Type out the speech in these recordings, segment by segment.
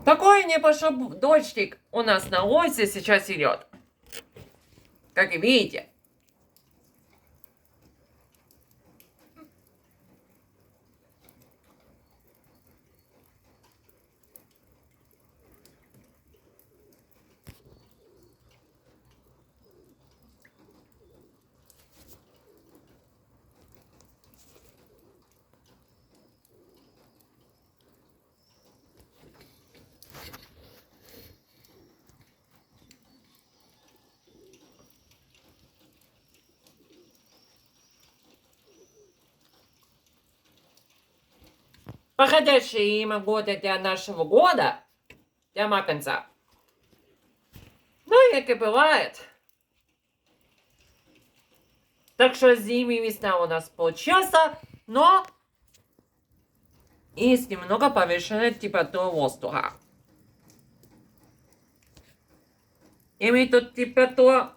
Такой небольшой дождик у нас на улице сейчас идет. Как и видите. Подходящее имя года для нашего года, для Марханца. Ну, как и бывает. Так что зимняя весна у нас получился, но есть немного повышенная температура воздуха. Имеет тут температура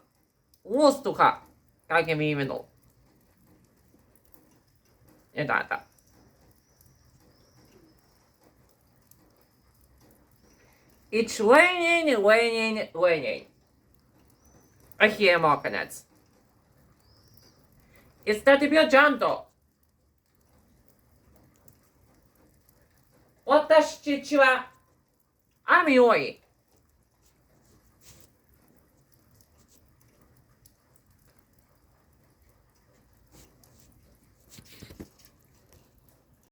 воздуха, как я имею в виду. Это. It's raining. I hear Marhanets. State più pianto. 私たちは雨多い。